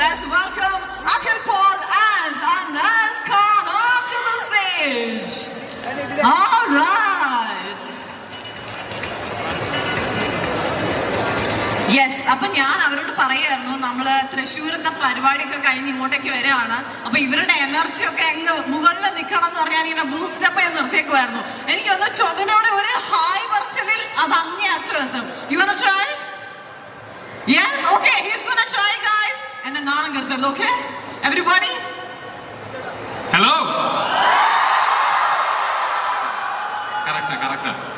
let's welcome Akhil Paul and Anas Khan onto the stage. All right. Yes, അപ്പൊ ഞാൻ അവരോട് പറയായിരുന്നു നമ്മള് തൃശ്ശൂരിന്റെ പരിപാടിയൊക്കെ കഴിഞ്ഞ് ഇങ്ങോട്ടേക്ക് വരികയാണ്. അപ്പൊ ഇവരുടെ എനർജി ഒക്കെ അങ്ങ് മുകളിൽ നിൽക്കണം എന്ന് പറഞ്ഞാൽ ഇങ്ങനെ ബൂസ്റ്റപ്പ് ചെയ്ത് നിർത്തിയേക്കുമായിരുന്നു. എനിക്കൊന്ന് ചൊവ്വനോട് ഒരു ഹായ് പറച്ചിലിൽ അത് അങ്ങേ അച്ഛൻ എത്തും. You wanna try? Yes, okay, he's gonna try, guys. And then നാണം കെടുത്തരുത്, okay? Everybody? Hello. Correct.